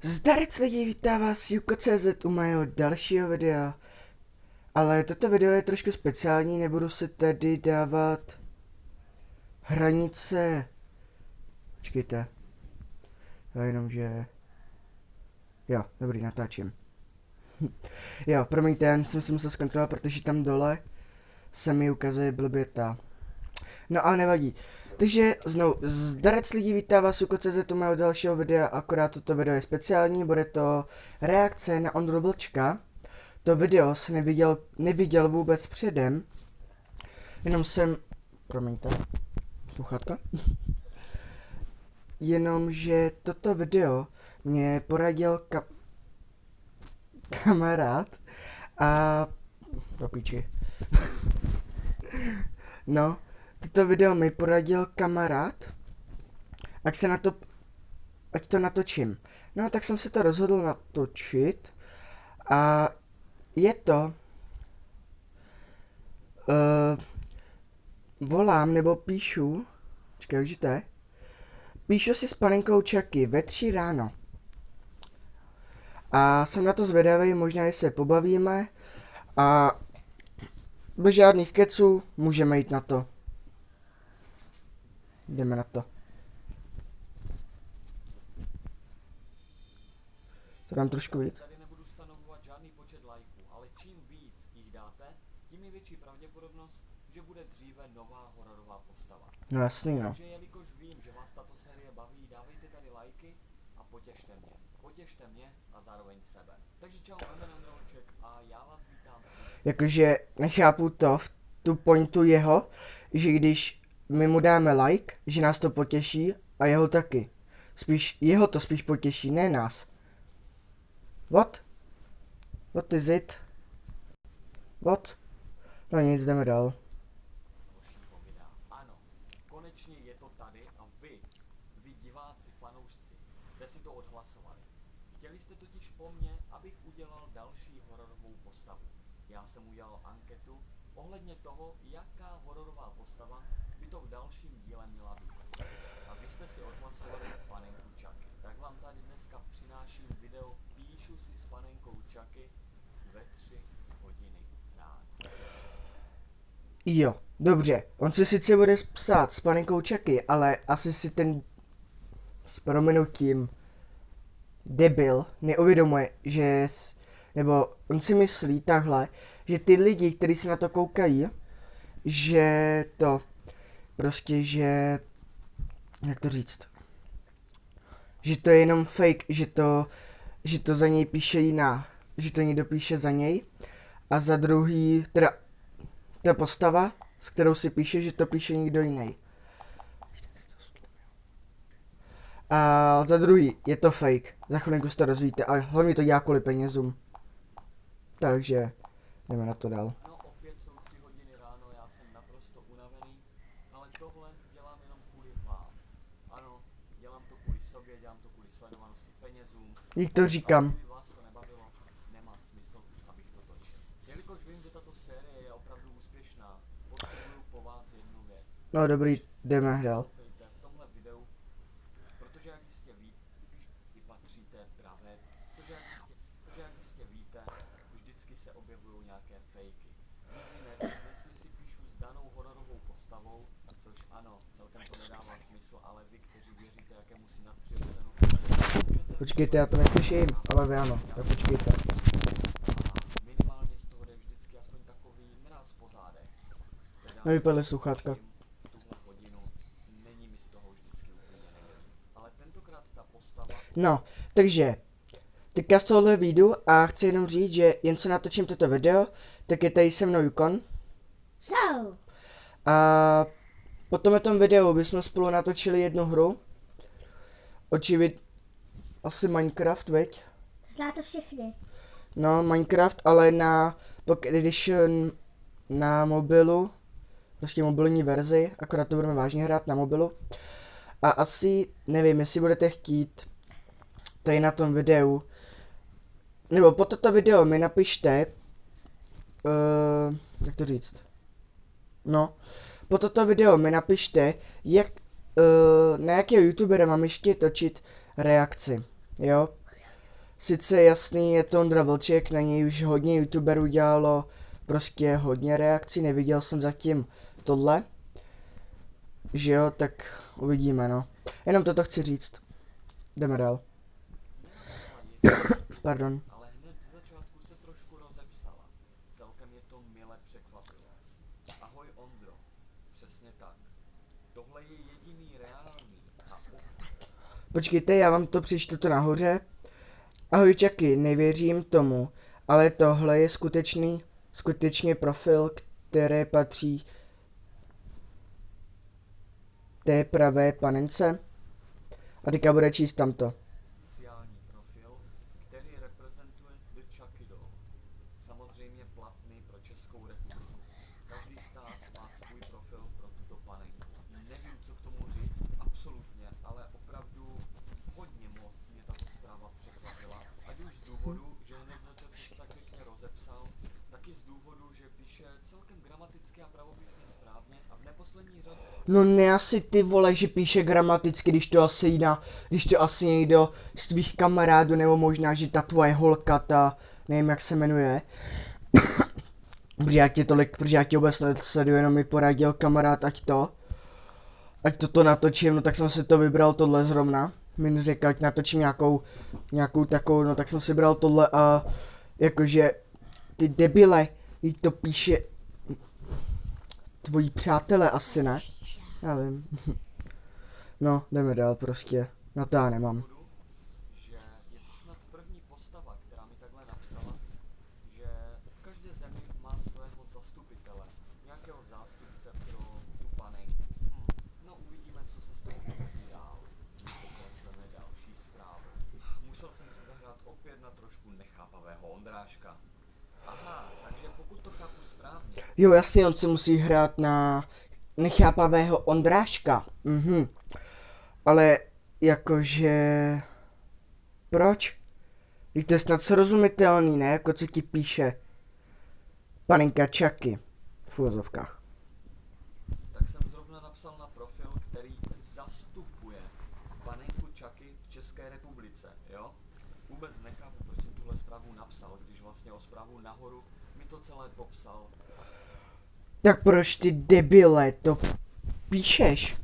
Zdarec lidi, vítá vás Juko.cz u mého dalšího videa. Ale toto video je trošku speciální, nebudu si tedy dávat hranice. Počkejte. Jenomže... Jo, dobrý, natáčím. Jo, promiňte, já jsem si musel zkontrolovat, protože tam dole se mi ukazuje blbě ta. No ale nevadí. Takže znovu, zdarec lidí, vítá vás Juko.cz u mého dalšího videa, akorát toto video je speciální, bude to reakce na Ondru Vlčka. To video jsem neviděl vůbec předem, jenom jsem, promiňte, sluchátka, jenomže toto video mě poradil kamarád a, do píči, no, toto video mi poradil kamarád, ať to natočím. No, tak jsem se to rozhodl natočit a je to, volám nebo píšu, čekaj, jakže to je? Píšu si s panenkou Chucky ve 3 ráno. A jsem na to zvědavý, možná se pobavíme a bez žádných keců můžeme jít na to. Jdeme na to. To dám trošku víc. Tady nebudu stanovovat žádný počet lajků, ale čím víc jich dáte, tím je větší pravděpodobnost, že bude dříve nová hororová postava. No jasný, no. Takže jelikož vím, že vás tato série baví, dávejte tady lajky a potěšte mě. Potěšte mě a zároveň sebe. Takže čau, jmenuji Vlček a já vás vítám. Jakože nechápu tu pointu jeho, že když my mu dáme like, že nás to potěší a jeho taky. Jeho to spíš potěší, ne nás. What? What is it? What? No nic, jdeme dál. Dalšího videa. Ano, konečně je to tady a vy diváci, fanoušci, jste si to odhlasovali. Chtěli jste totiž po mně, abych udělal další hororovou postavu. Já jsem udělal anketu ohledně toho, jaká hororová postava by to v dalším díle měla být. A vy jste si odhlasovali panenku Chucky. Tak vám tady dneska přináším video Píšu si s panenkou Chucky ve 3 hodiny ráno. Jo, dobře. On si sice bude psát s panenkou Chucky, ale asi si ten s prominutím debil neuvědomuje, že nebo on si myslí takhle, že ty lidi, kteří se na to koukají, že to prostě, že jak to říct, že to je jenom fake, že to za něj píše jiná, že to někdo píše za něj a za druhý, teda ta postava, s kterou si píše, že to píše někdo jiný. A za druhý, je to fake, za chvilinku si to rozvíjíte a hlavně to dělá kvůli penězům. Takže jdeme na to dál. No opět jsou 3 hodiny ráno, já jsem naprosto unavený, ale tohle dělám jenom kvůli vám. Ano, dělám to kvůli sobě, dělám to kvůli sledovanosti, penězům. Jak to říkám. Kdyby vás to nebavilo, nemá smysl, abych to točil. Jelikož vím, že tato série je opravdu úspěšná, potřebuju po vás jednu věc. No dobrý, jdeme dál. Doufejte v tomhle videu, protože jak jistě víte, vy patříte pravé, protože jak jistě víte, vždycky se objevují nějaké fejky. Nikdy nevím, jestli si píšu s danou hororovou postavou, což ano, celkem to nedává smysl, ale vy, kteří věříte jakému si nadpřirozenému, Počkejte, já to neslyším, ale vy ano, tak počkejte. minimálně z toho jde vždycky aspoň takový mráz po zádech. Teda No vypadly sluchátka. v tuhle hodinu není mi z toho vždycky úplně nejlepší. Ale tentokrát ta postava No, takže teďka z tohohle vyjdu a chci jenom říct, že jen co natočím toto video, tak je tady se mnou Jukon. So, A po tomhle videu bychom spolu natočili jednu hru. Asi Minecraft, veď? to zná to všechny. No, Minecraft, ale na Pocket Edition na mobilu, prostě mobilní verzi, akorát to budeme vážně hrát na mobilu. A asi, nevím, jestli budete chtít tady na tom videu, nebo po toto video mi napište, jak to říct, no, po toto video mi napište, na jakého youtubera mám ještě točit reakci, jo? sice jasný, je to Ondra Vlček, na něj už hodně youtuberů dělalo prostě hodně reakcí, neviděl jsem zatím tohle. Že jo, tak uvidíme, no. Jenom toto chci říct. Jdeme dál. Pardon. Ale hned z začátku se trošku rozepsala. Celkem je to mile překvapivé. Ahoj Ondro. Přesně tak. Tohle je jediný reálný a Počkejte, já vám to přečtu to nahoře. Ahoj Čaky, nevěřím tomu, ale tohle je skutečně profil, které patří té pravé panence. A teďka bude číst tamto. oficiální profil, který reprezentuje The Chucky Doll. Samozřejmě platný pro Českou republiku. Každý stát má svůj profil pro tuto panenku. Nevím, co k tomu říct, absolutně, ale opravdu hodně moc mě tato zpráva překvapila. Ať už z důvodu, že hned začátku se tak pěkně rozepsal, taky z důvodu, že píše celkem gramaticky a pravopisně správně a v neposlední řadě No ne asi ty vole, že píše gramaticky, když to asi někdo z tvých kamarádů, nebo možná, že ta tvoje holka, ta, nevím jak se jmenuje. Protože já tě vůbec nesleduju, jenom mi poradil kamarád, ať toto natočím, no tak jsem si to vybral tohle zrovna. Mi řekl, ať natočím nějakou takovou, no tak jsem si vybral tohle a jakože ty debile, jí to píše tvoji přátelé asi, ne? Já vím. No, jdeme dál prostě. Na to já nemám. že je to snad první postava, která mi takhle napsala, že v každé zemi má svého zastupitele, nějakého zástupce pro tu panenku. No uvidíme, co se s toho vydaří dál. Pokračujeme další zprávou. Musel jsem si zahrát opět na trošku nechápavého Ondráška. Aha, takže pokud to chápu správně, Jo, jasně, on se musí hrát na nechápavého Ondráška. Ale jakože... Proč? Víš, to je snad srozumitelný, ne? Jako co ti píše panenka Chucky v úvozovkách. tak jsem zrovna napsal na profil, který zastupuje panenku Chucky v České republice, jo? Vůbec nechápu, proč jsem tuhle zprávu napsal, když vlastně o zprávu nahoru mi to celé popsal. Tak proč ty debile to píšeš?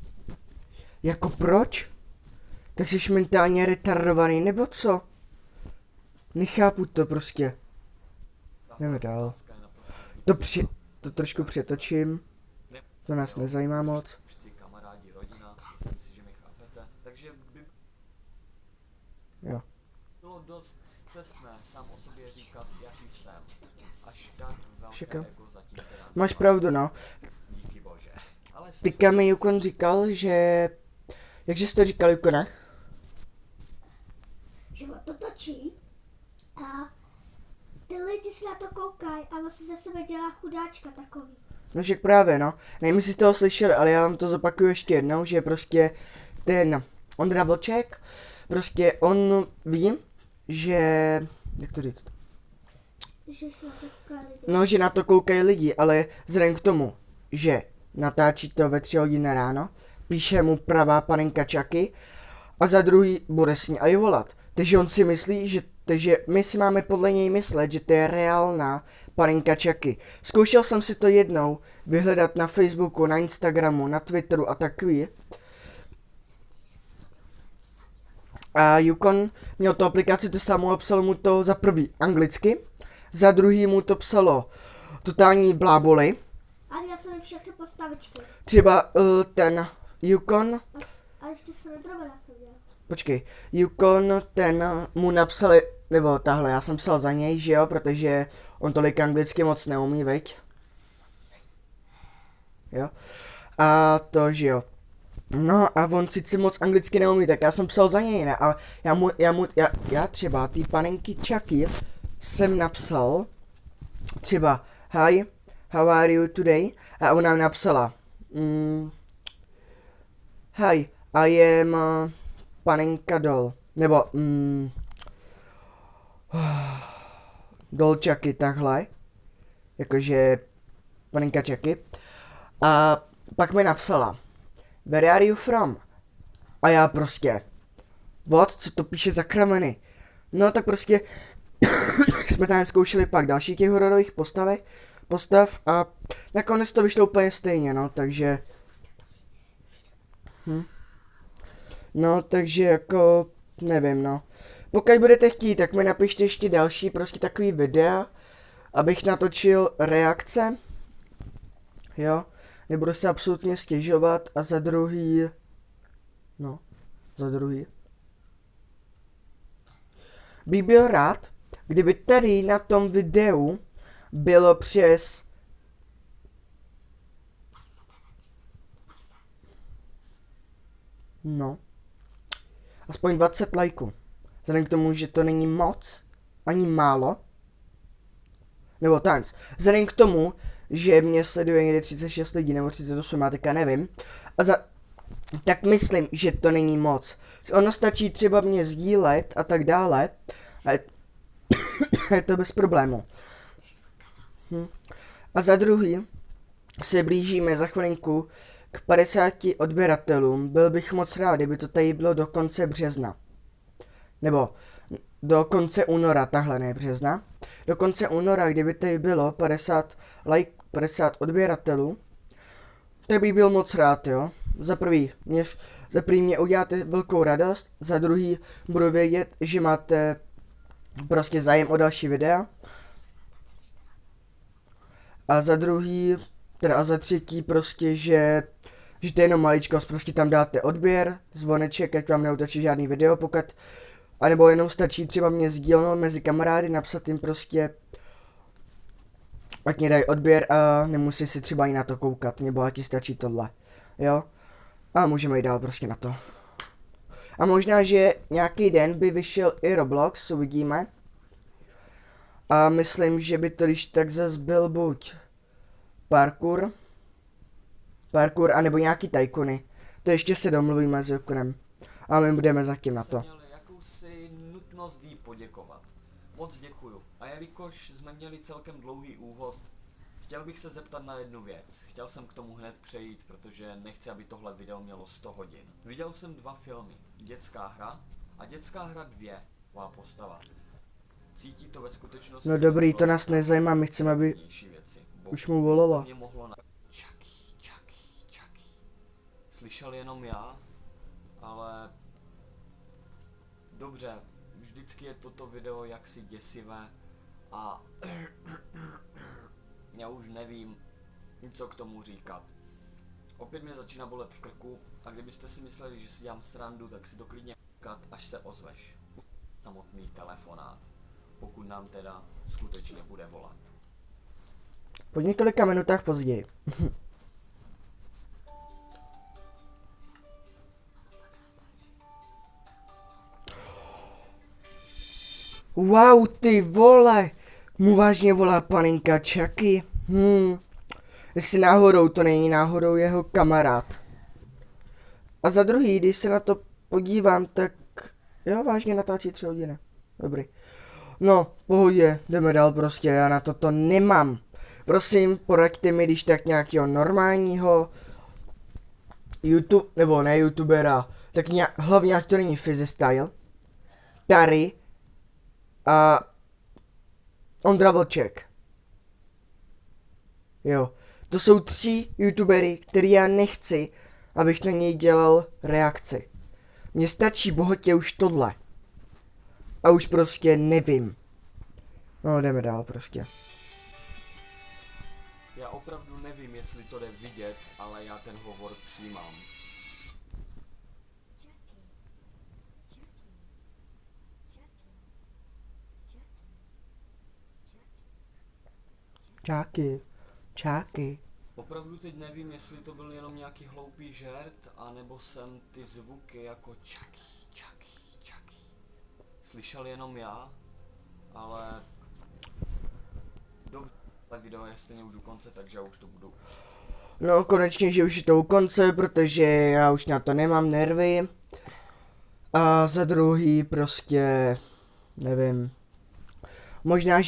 Jako proč? Tak jsi mentálně retardovaný, nebo co? Nechápu to prostě. Jdeme dál. Otázka je naprosto To trošku přetočím. ne- To nás nezajímá moc. Už si kamarádi, rodina, myslím si, že mi chápete. Takže by Jo. bylo dost scestné sám o sobě říkat, jaký jsem. Až tak velké Šika. ego zatím teda Máš nemám. pravdu, no. Díky bože. Ale Teďka mi Jukon říkal, že... Jakže jsi to říkal, Jukone? Že on to točí a ty lidi si na to koukají a on si ze sebe dělá chudáčka takový. No však právě, no. Nevím, jestli jste toho slyšeli, ale já vám to zopakuju ještě jednou, že prostě ten Ondra Vlček, prostě on ví, že... Jak to říct? Že si na to koukají lidi. No, že na to koukají lidi, ale vzhledem k tomu, že natáčí to ve 3 hodiny ráno, píše mu pravá panenka Chucky a za druhý bude s ní aj volat. Takže on si myslí, že my si máme podle něj myslet, že to je reálná panenka Chucky. Zkoušel jsem si to jednou vyhledat na Facebooku, na Instagramu, na Twitteru a takový. A Yukon měl tu aplikaci to samou a psalo mu to za prvý anglicky, za druhý mu to psalo totální bláboli. A já jsem všechny postavičky. Třeba ten Yukon, A ještě se nedrobila na sobě. počkej, Yukon ten mu napsali, nebo tahle, já jsem psal za něj, že jo, protože on tolik anglicky moc neumí, veď? Jo. A to, že jo. No a on sice moc anglicky neumí, tak já jsem psal za něj, ne? Ale já třeba ty panenky Chucky jsem napsal třeba hi, how are you today? A ona napsala hi, I am panenka doll. Nebo doll Chucky, takhle. Jakože panenka Chucky. A pak mi napsala where are you from? A já prostě what, co to píše za krameny? No tak prostě jsme tam zkoušeli pak další těch hororových postav a nakonec to vyšlo úplně stejně, no, takže... No, takže jako, nevím, no. Pokud budete chtít, tak mi napište ještě další prostě takový videa, abych natočil reakce. Jo, nebudu se absolutně stěžovat a za druhý... Bych byl rád, kdyby tady na tom videu bylo přes... No. Aspoň 20 lajků. Vzhledem k tomu, že to není moc, ani málo. Nebo tanc. Vzhledem k tomu, že mě sleduje někde 36 lidí, nebo 38, já teďka nevím. Tak myslím, že to není moc. Ono stačí třeba mě sdílet a tak dále. A je to bez problému. A za druhý se blížíme za chvilinku k 50 odběratelům. Byl bych moc rád, kdyby to tady bylo do konce března. Nebo do konce února, tahle ne března. Do konce února, kdyby tady bylo 50 odběratelů, tak bych byl moc rád, jo. Za prvý mě uděláte velkou radost, za druhý budu vědět, že máte prostě zájem o další videa. A za druhý, a za třetí prostě, že to je jenom maličkost, prostě tam dáte odběr, zvoneček, ať vám neutočí žádný video, anebo jenom stačí třeba mě sdílnout mezi kamarády, napsat jim prostě, ať mě dají odběr a nemusí si třeba i na to koukat, nebo ať ti stačí tohle, jo. A můžeme jít dál prostě na to. A možná, že nějaký den by vyšel i Roblox, uvidíme. A myslím, že by to když tak zas byl buď parkour, anebo nějaký tajkuny. To ještě se domluvíme s Jokunem. A my budeme zatím na to. Měli jakousi nutnost jí poděkovat. Moc děkuju. A jelikož jsme měli celkem dlouhý úvod, chtěl bych se zeptat na jednu věc. Chtěl jsem k tomu hned přejít, protože nechci, aby tohle video mělo 100 hodin. Viděl jsem 2 filmy. Dětská hra a Dětská hra 2. Má postava. Cítí to ve skutečnosti... No dobrý, to nás nezajímá, my chceme, aby už mu volala. Mě mohlo na... Chucky. Slyšel jenom já, ale... Dobře, vždycky je toto video jaksi děsivé a... Já už nevím, co k tomu říkat. Opět mě začíná bolet v krku a kdybyste si mysleli, že si dělám srandu, tak si to klidně kat, až se ozveš. Samotný telefonát, pokud nám teda skutečně bude volat. Po několika minutách později. Wow, ty vole! Mu vážně volá paninka Chucky. Jestli náhodou to není náhodou jeho kamarád. A za druhý, když se na to podívám, tak jo, vážně natáčí 3 hodiny. Dobrý. No, pohodě, jdeme dál prostě, já na to nemám. Prosím, poraďte mi, když tak nějakého normálního YouTube, nebo ne youtubera, tak hlavně ať to není Physistyle, Tary a Ondra Vlček. Jo, to jsou 3 youtubery, který já nechci, abych na něj dělal reakci. Mně stačí bohatě už tohle. A už prostě nevím. No, jdeme dál prostě. Já opravdu nevím, jestli to jde vidět, ale já ten hovor přijímám. Čáky. Opravdu teď nevím, jestli to byl jenom nějaký hloupý žert, anebo jsem ty zvuky jako Chucky. Slyšel jenom já, ale... Dobře, video je stejně už u konce, takže já už to budu. No konečně, že už je to u konce, protože já už na to nemám nervy. A za druhý prostě, nevím. Možná,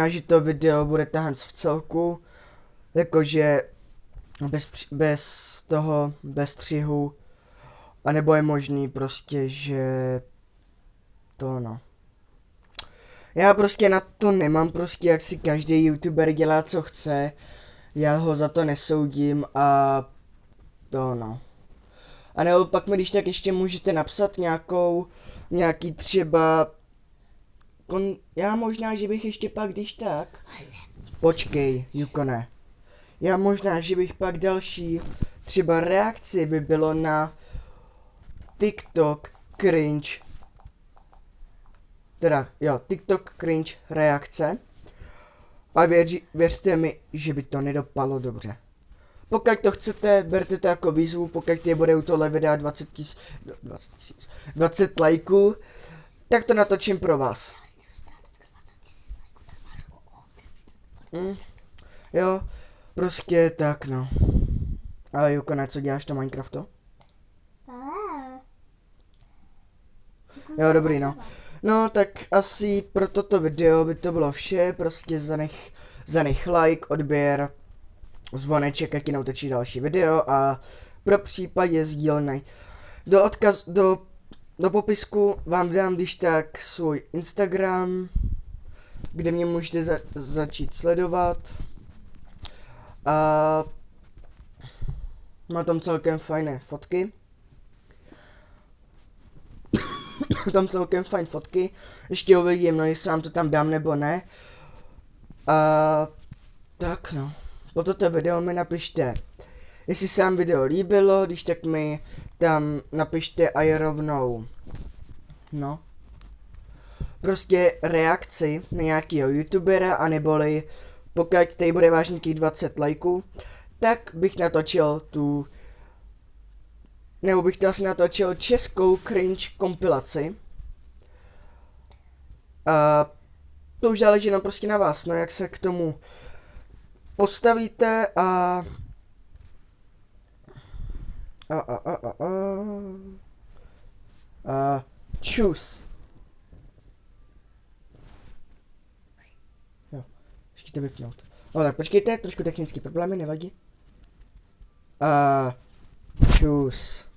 že to video bude tahanc v celku. Jakože bez střihu. A nebo je možný prostě, že to no. Já prostě na to nemám prostě, jak si každý youtuber dělá, co chce. Já ho za to nesoudím a to no. A nebo pak mi když tak ještě můžete napsat nějaký třeba, já možná, že bych ještě pak když tak, počkej, Jukone. Já možná, že bych pak další třeba reakci by bylo na TikTok cringe, teda jo, TikTok cringe reakce. A věřte mi, že by to nedopadlo dobře. Pokud to chcete, berte to jako výzvu, pokud ty bude u tohle videa 20 lajků, tak to natočím pro vás. Jo, prostě tak no. Ale Jukone, co děláš na Minecraftu? Jo, dobrý no. No, tak asi pro toto video by to bylo vše, prostě zanech like, odběr, zvoneček, ať ti neutočí další video a pro případě sdílnej. Do popisku vám dám když tak svůj Instagram, kde mě můžete začít sledovat. A má tam celkem fajné fotky. Tam celkem fajn fotky. Ještě uvidím, no jestli vám to tam dám nebo ne. A tak no. Po toto video mi napište, jestli se vám video líbilo, když tak mi tam napište a je rovnou. No. Prostě reakci na nějakého youtubera, aneboli pokud tady bude vážnějších 20 lajků, tak bych natočil nebo bych to asi natočil českou cringe kompilaci. A to už záleží jenom prostě na vás, no jak se k tomu postavíte choose. Jo, ještě to vypnout. No tak počkejte, trošku technické problémy, nevadí. Choose.